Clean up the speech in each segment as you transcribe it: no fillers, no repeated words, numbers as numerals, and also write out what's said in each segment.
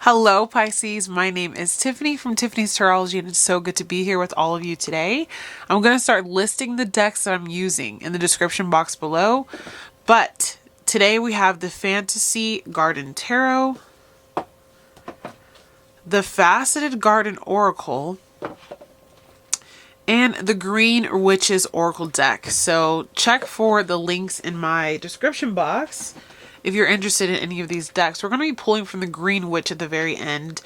Hello Pisces, my name is Tiffany from tiffanystarology and it's so good to be here with all of you today. I'm going to start listing the decks that I'm using in the description box below, but today we have the Fantasy Garden Tarot, the Faceted Garden Oracle, and the Green Witches Oracle deck. So check for the links in my description box if you're interested in any of these decks. We're going to be pulling from the Green Witch at the very end.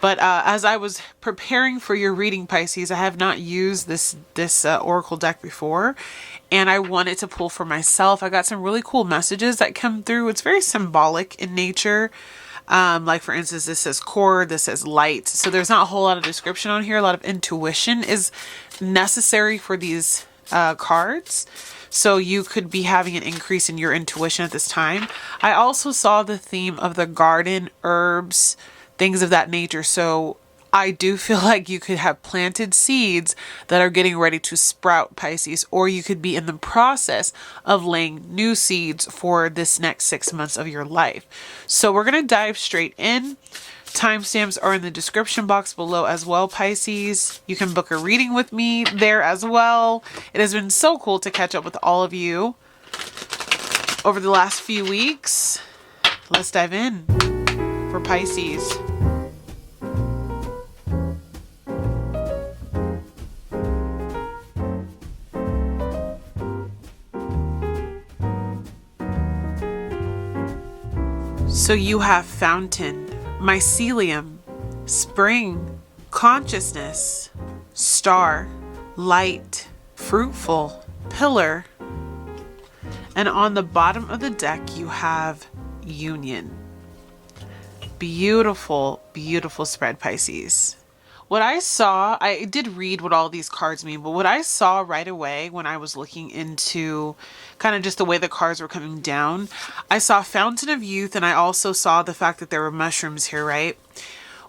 But as I was preparing for your reading, Pisces, I have not used this Oracle deck before. And I wanted to pull for myself. I got some really cool messages that come through. It's very symbolic in nature. Like for instance, this says cord, this says light. So there's not a whole lot of description on here. A lot of intuition is necessary for these cards. So you could be having an increase in your intuition at this time. I also saw the theme of the garden, herbs, things of that nature. So I do feel like you could have planted seeds that are getting ready to sprout, Pisces, or you could be in the process of laying new seeds for this next 6 months of your life. So we're going to dive straight in. Timestamps are in the description box below as well, Pisces. You can book a reading with me there as well. It has been so cool to catch up with all of you over the last few weeks. Let's dive in for Pisces. So you have Fountain, Mycelium, Spring, Consciousness, Star, Light, Fruitful, Pillar, and on the bottom of the deck you have Union. Beautiful, beautiful spread, Pisces. What I saw, I did read what all these cards mean, but what I saw right away when I was looking into kind of just the way the cards were coming down, I saw Fountain of Youth, and I also saw the fact that there were mushrooms here, right?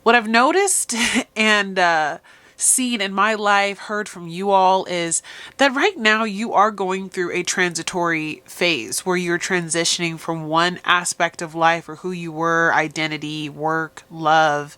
What I've noticed and seen in my life, heard from you all, is that right now you are going through a transitory phase where you're transitioning from one aspect of life or who you were, identity, work, love,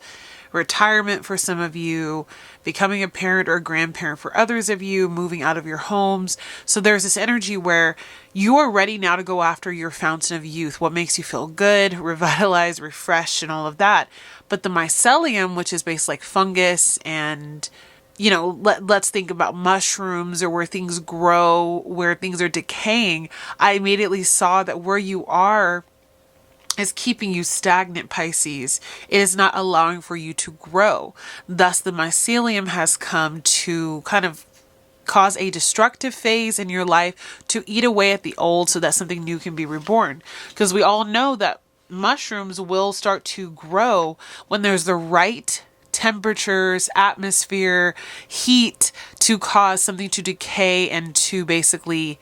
retirement for some of you, becoming a parent or a grandparent for others of you, moving out of your homes. So there's this energy where you are ready now to go after your fountain of youth, what makes you feel good, revitalized, refreshed, and all of that. But the mycelium, which is based like fungus and, you know, let's think about mushrooms or where things grow, where things are decaying. I immediately saw that where you are is keeping you stagnant, Pisces. It is not allowing for you to grow. Thus, the mycelium has come to kind of cause a destructive phase in your life to eat away at the old so that something new can be reborn. Because we all know that mushrooms will start to grow when there's the right temperatures, atmosphere, heat to cause something to decay and to basically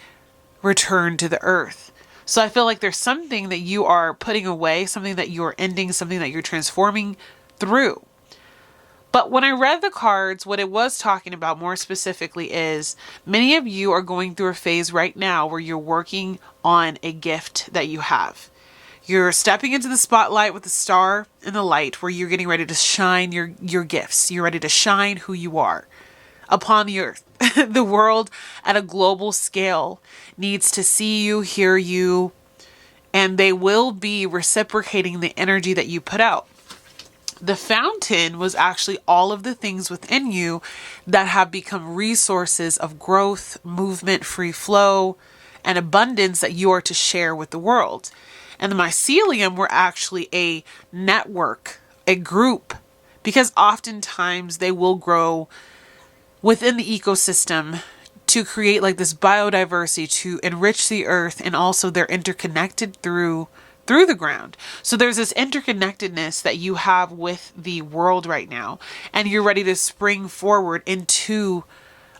return to the earth. So I feel like there's something that you are putting away, something that you're ending, something that you're transforming through. But when I read the cards, what it was talking about more specifically is many of you are going through a phase right now where you're working on a gift that you have. You're stepping into the spotlight with the star and the light where you're getting ready to shine your gifts. You're ready to shine who you are upon the earth. The world at a global scale needs to see you, hear you, and they will be reciprocating the energy that you put out. The fountain was actually all of the things within you that have become resources of growth, movement, free flow, and abundance that you are to share with the world. And the mycelium were actually a network, a group, because oftentimes they will grow within the ecosystem to create like this biodiversity to enrich the earth, and also they're interconnected through the ground. So there's this interconnectedness that you have with the world right now, and you're ready to spring forward into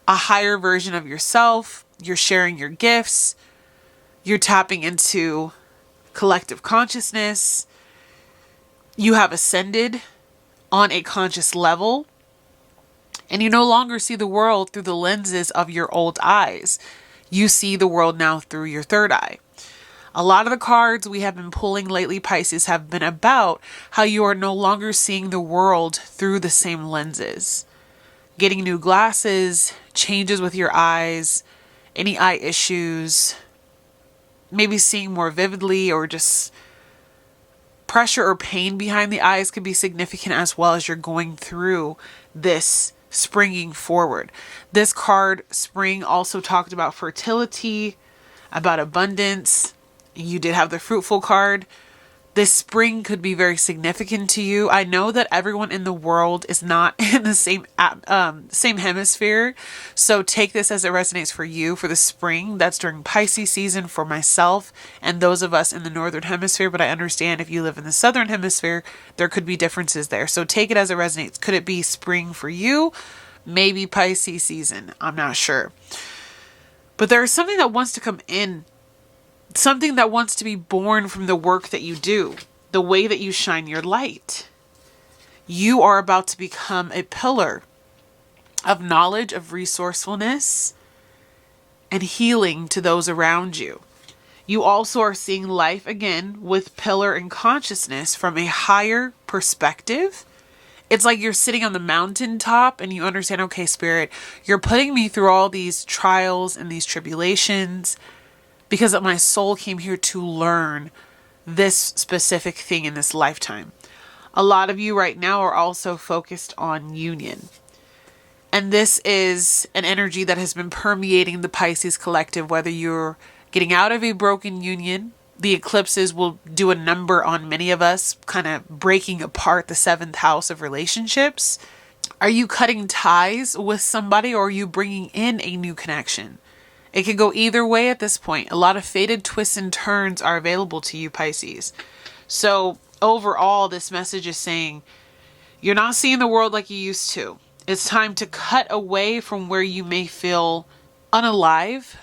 a higher version of yourself. You're sharing your gifts. You're tapping into collective consciousness. You have ascended on a conscious level. And you no longer see the world through the lenses of your old eyes. You see the world now through your third eye. A lot of the cards we have been pulling lately, Pisces, have been about how you are no longer seeing the world through the same lenses. Getting new glasses, changes with your eyes, any eye issues, maybe seeing more vividly, or just pressure or pain behind the eyes could be significant as well as you're going through this springing forward. This card, spring, also talked about fertility, about abundance. You did have the fruitful card. This spring could be very significant to you. I know that everyone in the world is not in the same hemisphere. So take this as it resonates for you for the spring. That's during Pisces season for myself and those of us in the northern hemisphere. But I understand if you live in the southern hemisphere, there could be differences there. So take it as it resonates. Could it be spring for you? Maybe Pisces season. I'm not sure. But there is something that wants to come in. Something that wants to be born from the work that you do, the way that you shine your light. You are about to become a pillar of knowledge, of resourcefulness, and healing to those around you. You also are seeing life again with pillar and consciousness from a higher perspective. It's like you're sitting on the mountaintop and you understand, okay, Spirit, you're putting me through all these trials and these tribulations because my soul came here to learn this specific thing in this lifetime. A lot of you right now are also focused on union. And this is an energy that has been permeating the Pisces collective, whether you're getting out of a broken union. The eclipses will do a number on many of us, kind of breaking apart the seventh house of relationships. Are you cutting ties with somebody, or are you bringing in a new connection? It could go either way at this point. A lot of fated twists and turns are available to you, Pisces. So overall, this message is saying you're not seeing the world like you used to. It's time to cut away from where you may feel unalive.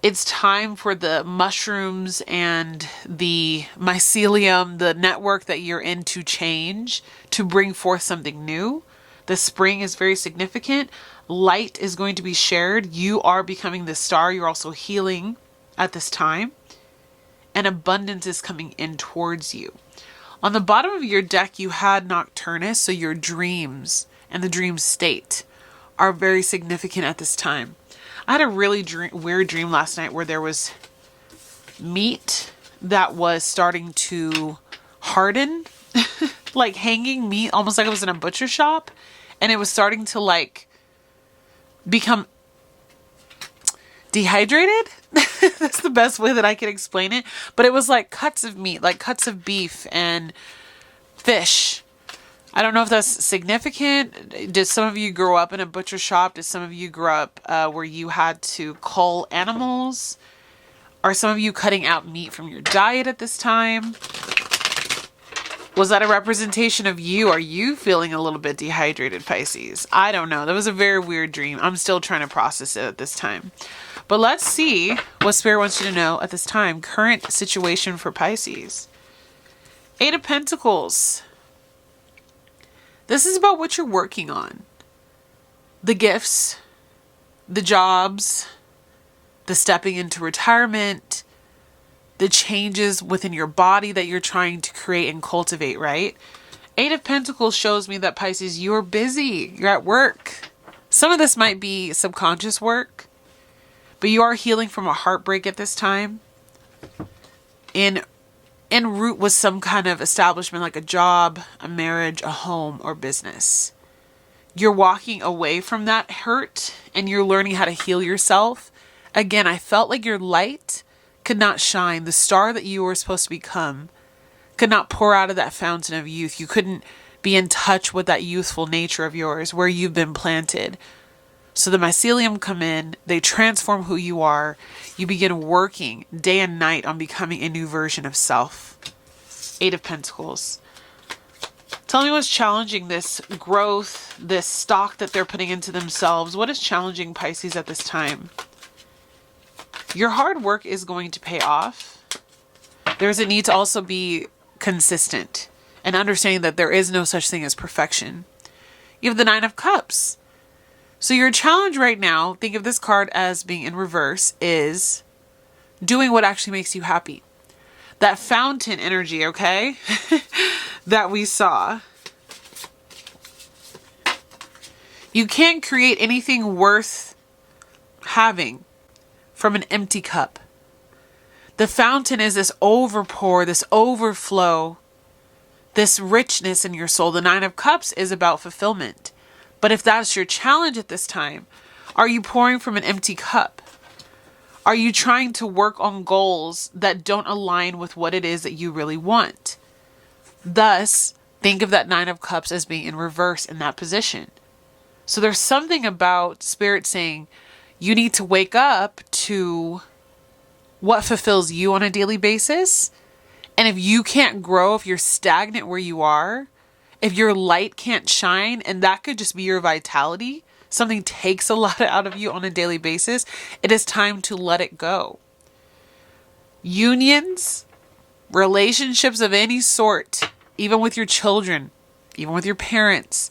It's time for the mushrooms and the mycelium, the network that you're in, to change, to bring forth something new. The spring is very significant. Light is going to be shared. You are becoming the star. You're also healing at this time. And abundance is coming in towards you. On the bottom of your deck, you had Nocturnus. So your dreams and the dream state are very significant at this time. I had a really weird dream last night where there was meat that was starting to harden, like hanging meat, almost like it was in a butcher shop. And it was starting to become dehydrated. That's the best way that I can explain it. But it was like cuts of meat, like cuts of beef and fish. I don't know if that's significant. Did some of you grow up in a butcher shop? Did some of you grow up where you had to cull animals? Are some of you cutting out meat from your diet at this time? Was that a representation of you? Are you feeling a little bit dehydrated, Pisces? I don't know. That was a very weird dream. I'm still trying to process it at this time. But let's see what Spirit wants you to know at this time. Current situation for Pisces. 8 of Pentacles. This is about what you're working on. The gifts, the jobs, the stepping into retirement, the changes within your body that you're trying to create and cultivate, right? 8 of Pentacles shows me that, Pisces, you're busy. You're at work. Some of this might be subconscious work, but you are healing from a heartbreak at this time. En route with some kind of establishment, like a job, a marriage, a home, or business. You're walking away from that hurt and you're learning how to heal yourself. Again, I felt like your light could not shine. The star that you were supposed to become could not pour out of that fountain of youth. You couldn't be in touch with that youthful nature of yours where you've been planted. So the mycelium come in, they transform who you are. You begin working day and night on becoming a new version of self. 8 of Pentacles. Tell me what's challenging this growth, this stock that they're putting into themselves. What is challenging, Pisces, at this time? Your hard work is going to pay off. There's a need to also be consistent and understanding that there is no such thing as perfection. You have the 9 of Cups. So your challenge right now, think of this card as being in reverse, is doing what actually makes you happy. That fountain energy, okay, that we saw. You can't create anything worth having from an empty cup. The fountain is this overpour, this overflow, this richness in your soul. The Nine of Cups is about fulfillment. But if that's your challenge at this time, are you pouring from an empty cup? Are you trying to work on goals that don't align with what it is that you really want? Thus, think of that Nine of Cups as being in reverse in that position. So there's something about Spirit saying you need to wake up to what fulfills you on a daily basis. And if you can't grow, if you're stagnant where you are, if your light can't shine, and that could just be your vitality, something takes a lot out of you on a daily basis, it is time to let it go. Unions, relationships of any sort, even with your children, even with your parents,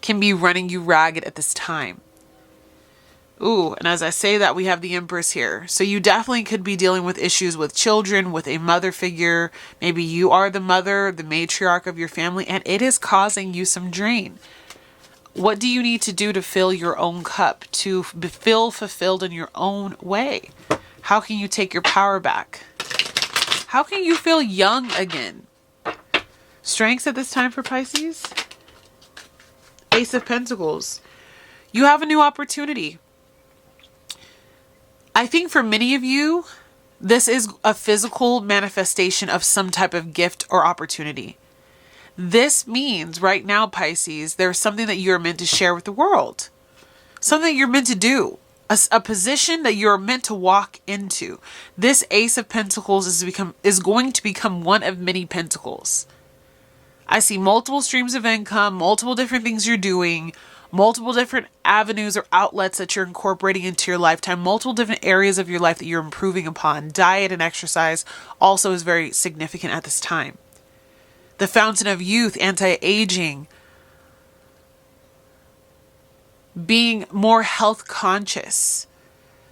can be running you ragged at this time. Ooh, and as I say that, we have the Empress here. So you definitely could be dealing with issues with children, with a mother figure. Maybe you are the mother, the matriarch of your family, and it is causing you some drain. What do you need to do to fill your own cup, to feel fulfilled in your own way? How can you take your power back? How can you feel young again? Strengths at this time for Pisces? Ace of Pentacles. You have a new opportunity. I think for many of you, this is a physical manifestation of some type of gift or opportunity. This means right now, Pisces, there's something that you're meant to share with the world. Something that you're meant to do. A position that you're meant to walk into. This Ace of Pentacles is going to become one of many pentacles. I see multiple streams of income, multiple different things you're doing, multiple different avenues or outlets that you're incorporating into your lifetime, multiple different areas of your life that you're improving upon. Diet and exercise also is very significant at this time. The Fountain of Youth, anti-aging, being more health conscious.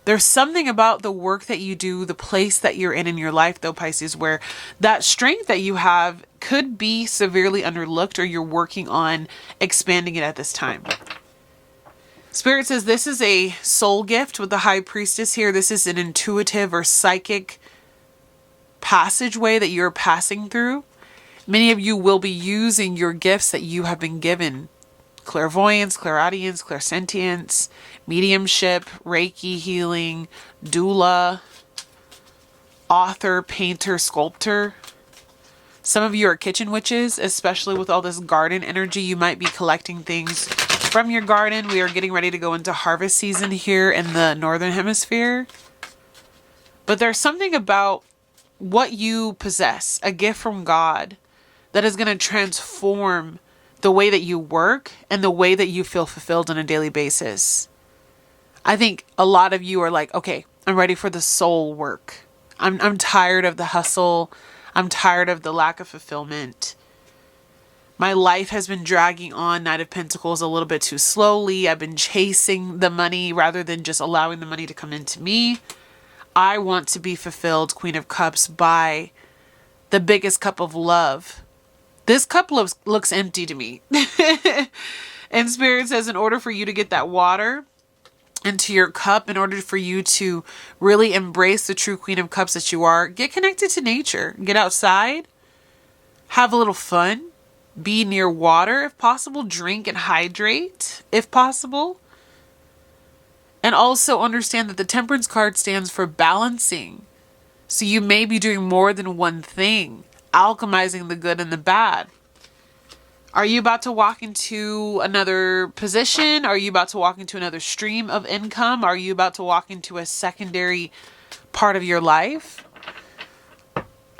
There's something about the work that you do, the place that you're in your life, though, Pisces, where that strength that you have could be severely underlooked, or you're working on expanding it at this time. Spirit says this is a soul gift with the High Priestess here. This is an intuitive or psychic passageway that you're passing through. Many of you will be using your gifts that you have been given. Clairvoyance, clairaudience, clairsentience, mediumship, Reiki healing, doula, author, painter, sculptor. Some of you are kitchen witches, especially with all this garden energy. You might be collecting things from your garden. We are getting ready to go into harvest season here in the Northern Hemisphere. But there's something about what you possess, a gift from God, that is going to transform the way that you work and the way that you feel fulfilled on a daily basis. I think a lot of you are like, okay, I'm ready for the soul work. I'm tired of the hustle. I'm tired of the lack of fulfillment. My life has been dragging on, Knight of Pentacles, a little bit too slowly. I've been chasing the money rather than just allowing the money to come into me. I want to be fulfilled, Queen of Cups, by the biggest cup of love. This cup looks empty to me. And Spirit says in order for you to get that water into your cup, in order for you to really embrace the true Queen of Cups that you are, get connected to nature. Get outside. Have a little fun. Be near water if possible. Drink and hydrate if possible. And also understand that the Temperance card stands for balancing. So you may be doing more than one thing. Alchemizing the good and the bad. Are you about to walk into another position? Are you about to walk into another stream of income? Are you about to walk into a secondary part of your life?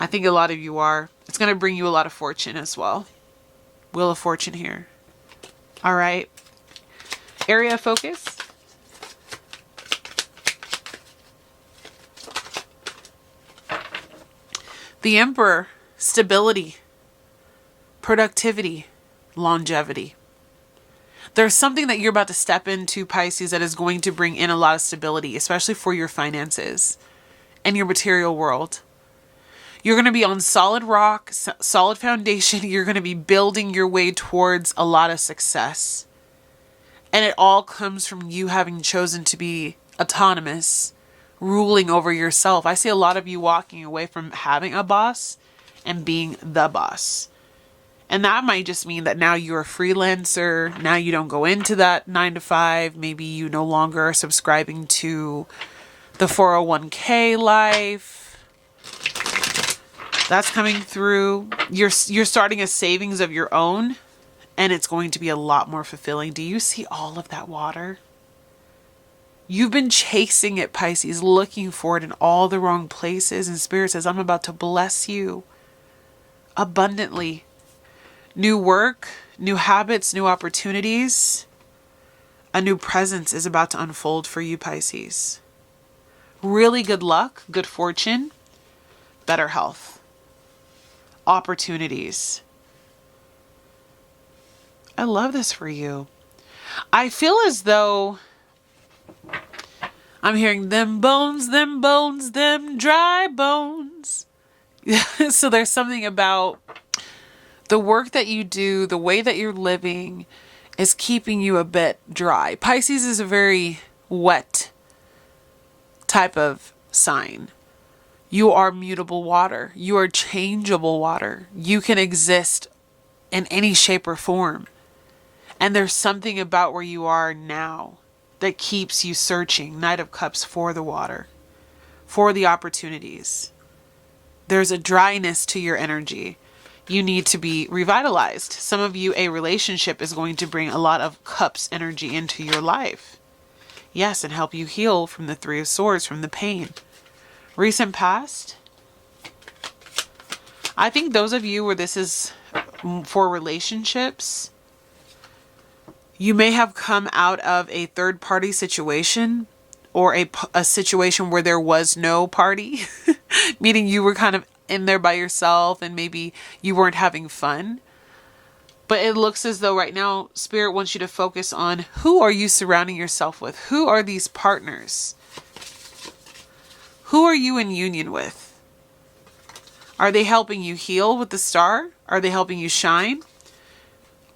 I think a lot of you are. It's going to bring you a lot of fortune as well. Wheel of Fortune here. All right. Area of focus. The Emperor. Stability, productivity, longevity. There's something that you're about to step into, Pisces, that is going to bring in a lot of stability, especially for your finances. and your material world. You're going to be on solid rock, solid foundation. You're going to be building your way towards a lot of success. And it all comes from you having chosen to be autonomous, ruling over yourself. I see a lot of you walking away from having a boss and being the boss. And that might just mean that now you're a freelancer. Now you don't go into that 9 to 5. Maybe you no longer are subscribing to the 401k life. That's coming through. You're starting a savings of your own, and it's going to be a lot more fulfilling. Do you see all of that water? You've been chasing it, Pisces, looking for it in all the wrong places. And Spirit says, I'm about to bless you abundantly. New work, new habits, new opportunities. A new presence is about to unfold for you, Pisces. Really good luck, good fortune, better health, opportunities. I love this for you. I feel as though I'm hearing them bones, them dry bones. So there's something about the work that you do, the way that you're living is keeping you a bit dry. Pisces is a very wet type of sign. You are mutable water. You are changeable water. You can exist in any shape or form. And there's something about where you are now that keeps you searching, Knight of Cups, for the water, for the opportunities. There's a dryness to your energy. You need to be revitalized. Some of you, a relationship is going to bring a lot of cups energy into your life. Yes, and help you heal from the 3 of Swords, from the pain. Recent past. I think those of you where this is for relationships, you may have come out of a third party situation or a situation where there was no party, meaning you were kind of in there by yourself and maybe you weren't having fun. But it looks as though right now Spirit wants you to focus on who are you surrounding yourself with? Who are these partners? Who are you in union with? Are they helping you heal with the star? Are they helping you shine?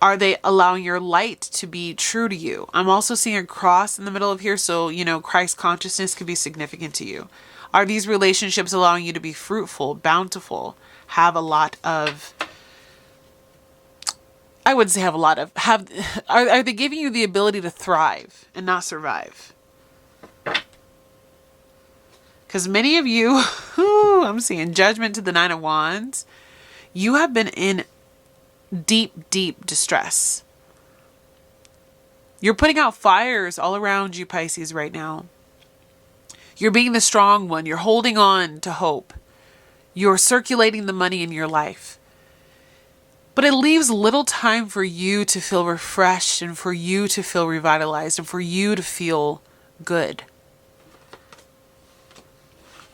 Are they allowing your light to be true to you? I'm also seeing a cross in the middle of here. So, Christ consciousness could be significant to you. Are these relationships allowing you to be fruitful, bountiful, have a lot of, I wouldn't say have a lot of, are they giving you the ability to thrive and not survive? Because many of you, I'm seeing Judgment to the 9 of Wands. You have been in deep, deep distress. You're putting out fires all around you, Pisces, right now. You're being the strong one. You're holding on to hope. You're circulating the money in your life. But it leaves little time for you to feel refreshed and for you to feel revitalized and for you to feel good.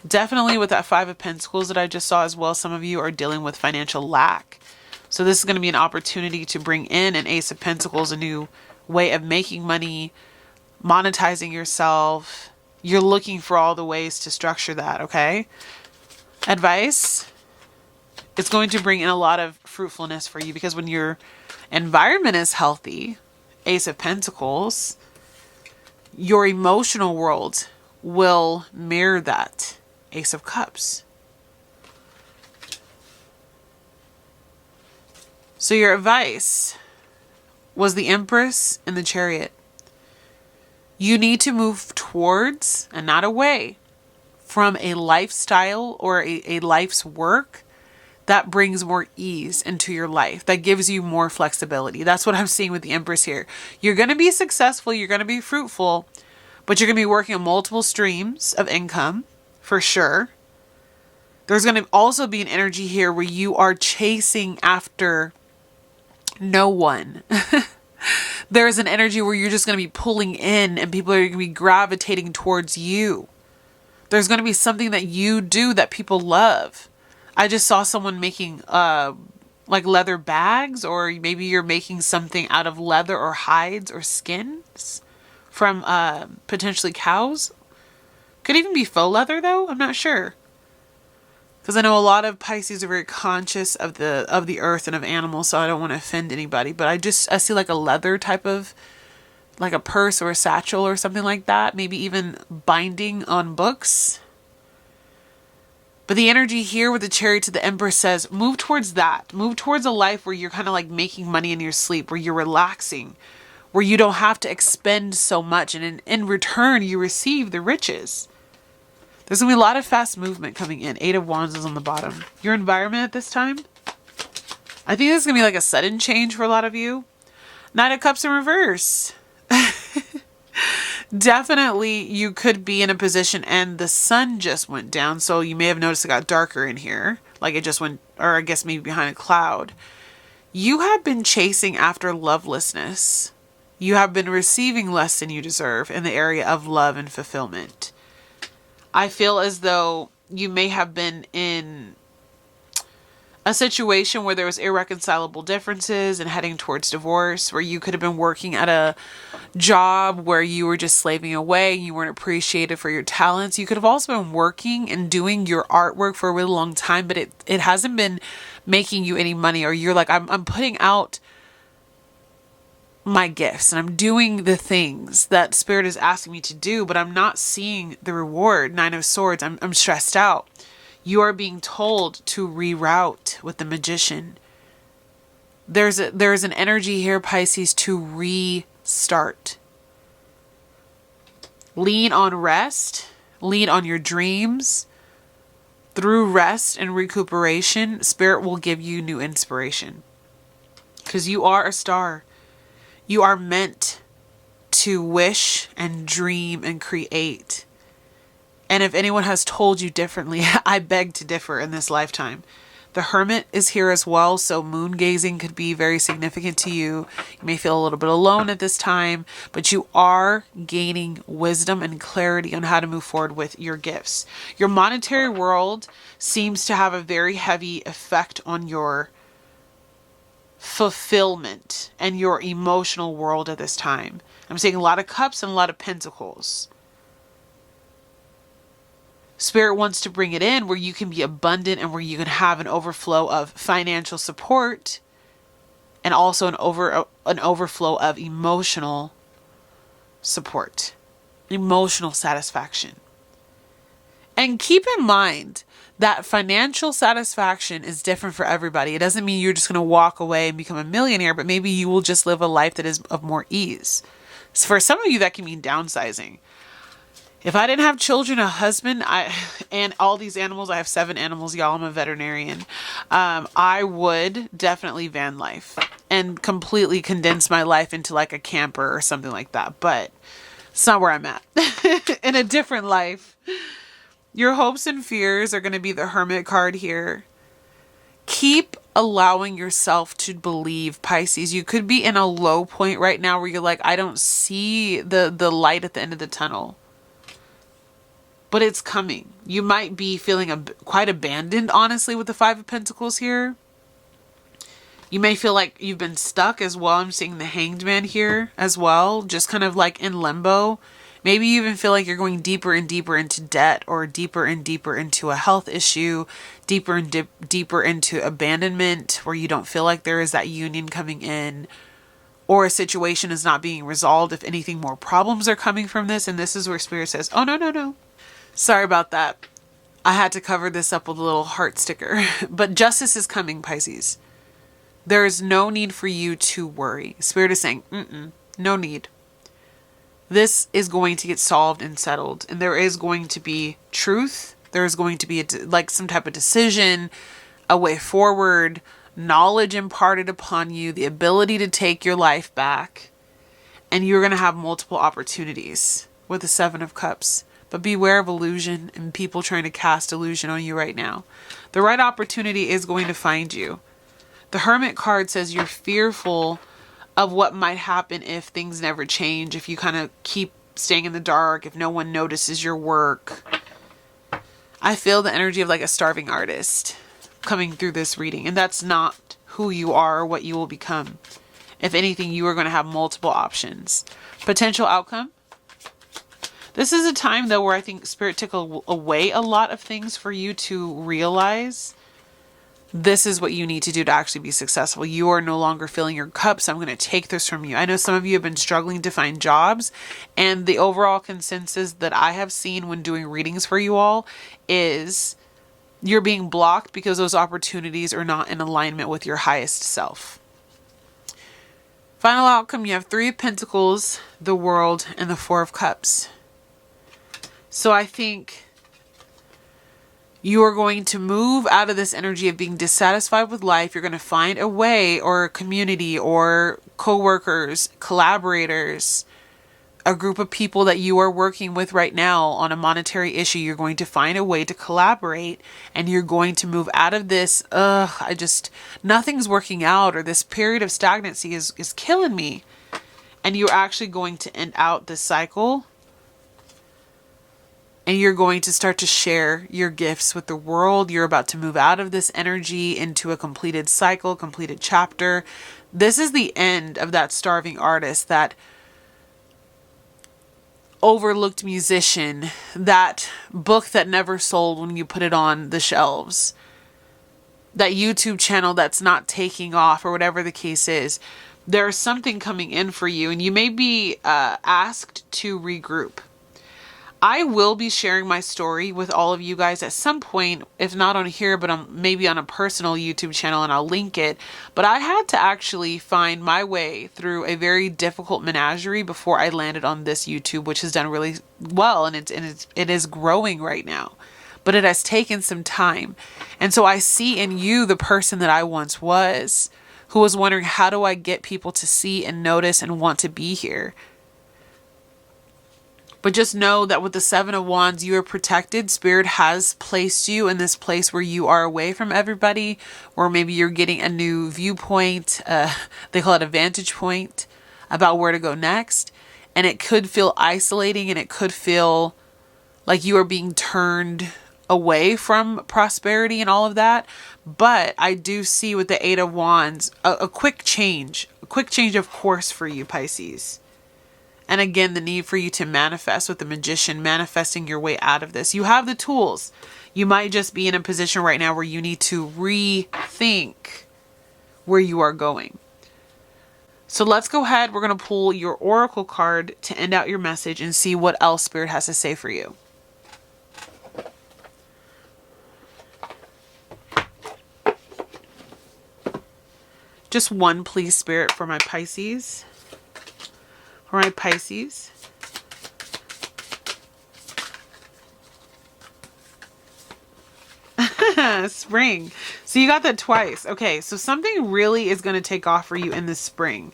Definitely with that 5 of Pentacles that I just saw as well, some of you are dealing with financial lack. So this is going to be an opportunity to bring in an Ace of Pentacles, a new way of making money, monetizing yourself. You're looking for all the ways to structure that, okay? Advice. It's going to bring in a lot of fruitfulness for you because when your environment is healthy, Ace of Pentacles, your emotional world will mirror that, Ace of Cups. So your advice was the Empress and the Chariot. You need to move towards and not away from a lifestyle or a life's work that brings more ease into your life, that gives you more flexibility. That's what I'm seeing with the Empress here. You're going to be successful, you're going to be fruitful, but you're going to be working on multiple streams of income for sure. There's going to also be an energy here where you are chasing after no one. There's an energy where you're just going to be pulling in and people are going to be gravitating towards you. There's going to be something that you do that people love. I just saw someone making like leather bags, or maybe you're making something out of leather or hides or skins from potentially cows. Could even be faux leather though. I'm not sure. Because I know a lot of Pisces are very conscious of the earth and of animals, so I don't want to offend anybody. But I see like a leather type of, like a purse or a satchel or something like that. Maybe even binding on books. But the energy here with the Chariot to the Empress says, move towards that. Move towards a life where you're kind of like making money in your sleep, where you're relaxing, where you don't have to expend so much. And in return, you receive the riches. There's going to be a lot of fast movement coming in. 8 of Wands is on the bottom. Your environment at this time? I think this is going to be like a sudden change for a lot of you. 9 of Cups in reverse. Definitely you could be in a position and the sun just went down. So you may have noticed it got darker in here. Like it just went, or I guess maybe behind a cloud. You have been chasing after lovelessness. You have been receiving less than you deserve in the area of love and fulfillment. I feel as though you may have been in a situation where there was irreconcilable differences and heading towards divorce, where you could have been working at a job where you were just slaving away, you weren't appreciated for your talents. You could have also been working and doing your artwork for a really long time, but it hasn't been making you any money, or you're like, I'm putting out my gifts and I'm doing the things that Spirit is asking me to do, but I'm not seeing the reward. 9 of Swords. I'm stressed out. You are being told to reroute with the Magician. There's an energy here, Pisces, to restart. Lean on rest. Lean on your dreams. Through rest and recuperation, Spirit will give you new inspiration. Because you are a star. You are meant to wish and dream and create. And if anyone has told you differently, I beg to differ in this lifetime. The Hermit is here as well, so moon gazing could be very significant to you. You may feel a little bit alone at this time, but you are gaining wisdom and clarity on how to move forward with your gifts. Your monetary world seems to have a very heavy effect on your fulfillment and your emotional world at this time. I'm seeing a lot of Cups and a lot of Pentacles. Spirit wants to bring it in where you can be abundant and where you can have an overflow of financial support and also an overflow of emotional support, emotional satisfaction. And keep in mind that financial satisfaction is different for everybody. It doesn't mean you're just going to walk away and become a millionaire, but maybe you will just live a life that is of more ease. So for some of you, that can mean downsizing. If I didn't have children, a husband, and all these animals, I have 7 animals, y'all, I'm a veterinarian. I would definitely van life and completely condense my life into like a camper or something like that. But it's not where I'm at. In a different life. Your hopes and fears are going to be the Hermit card here. Keep allowing yourself to believe, Pisces. You could be in a low point right now where you're like, I don't see the light at the end of the tunnel. But it's coming. You might be feeling quite abandoned, honestly, with the 5 of Pentacles here. You may feel like you've been stuck as well. I'm seeing the Hanged Man here as well. Just kind of like in limbo. Maybe you even feel like you're going deeper and deeper into debt, or deeper and deeper into a health issue, deeper and deeper into abandonment, where you don't feel like there is that union coming in, or a situation is not being resolved. If anything, more problems are coming from this. And this is where Spirit says, oh, no. Sorry about that. I had to cover this up with a little heart sticker. But justice is coming, Pisces. There is no need for you to worry. Spirit is saying, no need. This is going to get solved and settled. And there is going to be truth. There is going to be some type of decision, a way forward, knowledge imparted upon you, the ability to take your life back. And you're going to have multiple opportunities with the 7 of Cups. But beware of illusion and people trying to cast illusion on you right now. The right opportunity is going to find you. The Hermit card says you're fearful of what might happen if things never change, if you kind of keep staying in the dark, if no one notices your work. I feel the energy of like a starving artist coming through this reading, and that's not who you are or what you will become. If anything, you are going to have multiple options. Potential outcome. This is a time, though, where I think Spirit took away a lot of things for you to realize this is what you need to do to actually be successful. You are no longer filling your cup, so I'm going to take this from you. I know some of you have been struggling to find jobs, and the overall consensus that I have seen when doing readings for you all is you're being blocked because those opportunities are not in alignment with your highest self. Final outcome, you have Three of Pentacles, the World, and the Four of Cups. So I think you are going to move out of this energy of being dissatisfied with life. You're going to find a way, or a community, or co-workers, collaborators, a group of people that you are working with right now on a monetary issue. You're going to find a way to collaborate, and you're going to move out of this, nothing's working out, or this period of stagnancy is killing me. And you're actually going to end out this cycle. And you're going to start to share your gifts with the world. You're about to move out of this energy into a completed cycle, completed chapter. This is the end of that starving artist, that overlooked musician, that book that never sold when you put it on the shelves, that YouTube channel that's not taking off, or whatever the case is. There's something coming in for you, and you may be asked to regroup. I will be sharing my story with all of you guys at some point, if not on here, but maybe on a personal YouTube channel, and I'll link it. But I had to actually find my way through a very difficult menagerie before I landed on this YouTube, which has done really well, and it is growing right now. But it has taken some time. And so I see in you the person that I once was, who was wondering, how do I get people to see and notice and want to be here? But just know that with the Seven of Wands, you are protected. Spirit has placed you in this place where you are away from everybody, or maybe you're getting a new viewpoint. They call it a vantage point about where to go next. And it could feel isolating, and it could feel like you are being turned away from prosperity and all of that. But I do see with the Eight of Wands, a quick change of course for you, Pisces. And again, the need for you to manifest with the Magician, manifesting your way out of this. You have the tools. You might just be in a position right now where you need to rethink where you are going. So let's go ahead. We're going to pull your Oracle card to end out your message and see what else Spirit has to say for you. Just one, please, Spirit, for my Pisces. For my Pisces. Spring. So you got that twice. Okay, so something really is going to take off for you in the spring.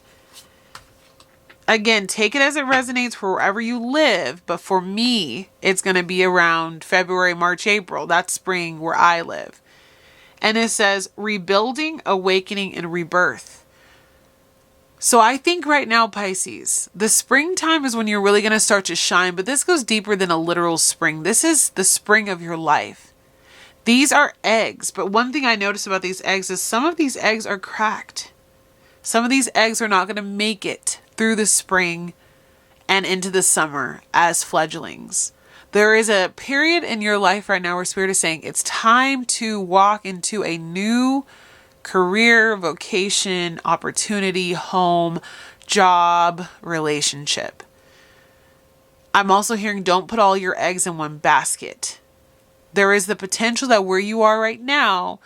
Again, take it as it resonates for wherever you live. But for me, it's going to be around February, March, April. That's spring where I live. And it says rebuilding, awakening, and rebirth. So I think right now, Pisces, the springtime is when you're really going to start to shine, but this goes deeper than a literal spring. This is the spring of your life. These are eggs, but one thing I noticed about these eggs is some of these eggs are cracked. Some of these eggs are not going to make it through the spring and into the summer as fledglings. There is a period in your life right now where Spirit is saying it's time to walk into a new career, vocation, opportunity, home, job, relationship. I'm also hearing don't put all your eggs in one basket. There is the potential that where you are right now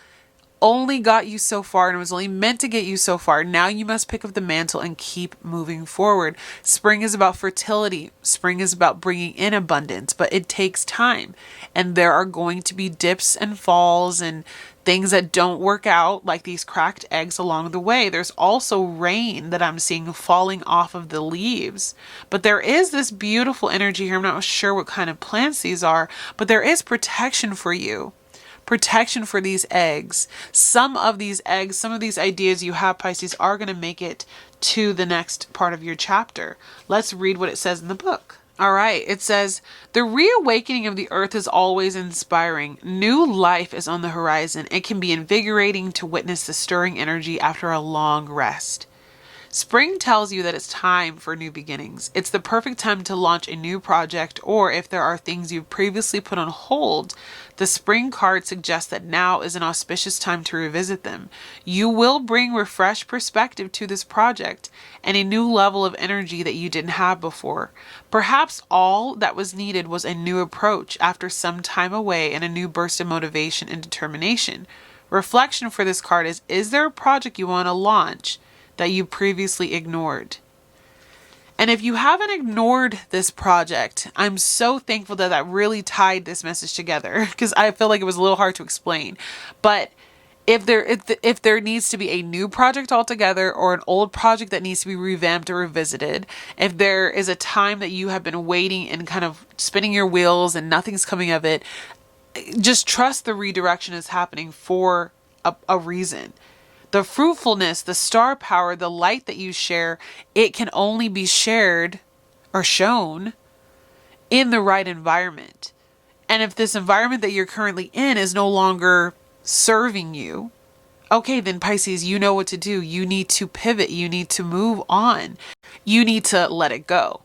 only got you so far, and it was only meant to get you so far. Now you must pick up the mantle and keep moving forward. Spring is about fertility. Spring is about bringing in abundance, but it takes time. And there are going to be dips and falls and things that don't work out, like these cracked eggs along the way. There's also rain that I'm seeing falling off of the leaves. But there is this beautiful energy here. I'm not sure what kind of plants these are, but there is protection for you. Protection for these eggs. Some of these eggs, some of these ideas you have, Pisces, are going to make it to the next part of your chapter. Let's read what it says in the book. All right. It says, the reawakening of the earth is always inspiring. New life is on the horizon. It can be invigorating to witness the stirring energy after a long rest. Spring tells you that it's time for new beginnings. It's the perfect time to launch a new project, or if there are things you've previously put on hold, the spring card suggests that now is an auspicious time to revisit them. You will bring refreshed perspective to this project and a new level of energy that you didn't have before. Perhaps all that was needed was a new approach after some time away and a new burst of motivation and determination. Reflection for this card is there a project you want to launch that you previously ignored? And if you haven't ignored this project, I'm so thankful that that really tied this message together, because I feel like it was a little hard to explain. But if there needs to be a new project altogether, or an old project that needs to be revamped or revisited, if there is a time that you have been waiting and kind of spinning your wheels and nothing's coming of it, just trust the redirection is happening for a reason. The fruitfulness, the star power, the light that you share, it can only be shared or shown in the right environment. And if this environment that you're currently in is no longer serving you, okay, then Pisces, you know what to do. You need to pivot. You need to move on. You need to let it go.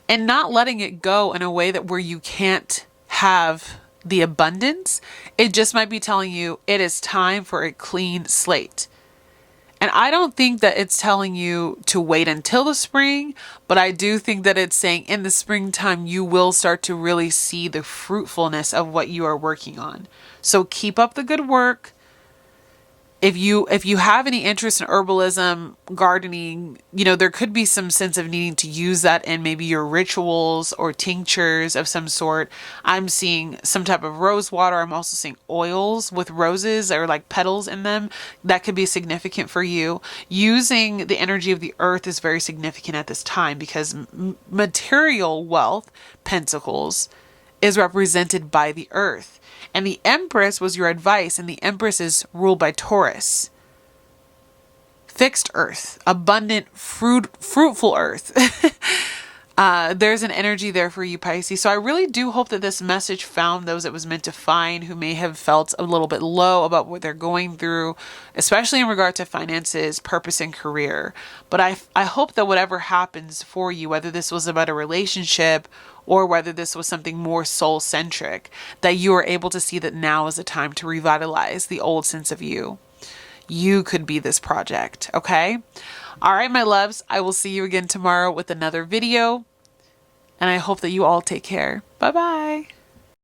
And not letting it go in a way that where you can't have the abundance, it just might be telling you it is time for a clean slate. And I don't think that it's telling you to wait until the spring, but I do think that it's saying in the springtime, you will start to really see the fruitfulness of what you are working on. So keep up the good work. If you have any interest in herbalism, gardening, there could be some sense of needing to use that in maybe your rituals or tinctures of some sort. I'm seeing some type of rose water. I'm also seeing oils with roses or like petals in them. That could be significant for you. Using the energy of the earth is very significant at this time, because material wealth, pentacles, is represented by the earth. And the Empress was your advice, and the Empress is ruled by Taurus. Fixed earth, abundant, fruitful earth. There's an energy there for you, Pisces. So I really do hope that this message found those it was meant to find, who may have felt a little bit low about what they're going through, especially in regard to finances, purpose, and career. But I hope that whatever happens for you, whether this was about a relationship or whether this was something more soul-centric, that you are able to see that now is the time to revitalize the old sense of you. You could be this project, okay? All right, my loves, I will see you again tomorrow with another video, and I hope that you all take care. Bye-bye.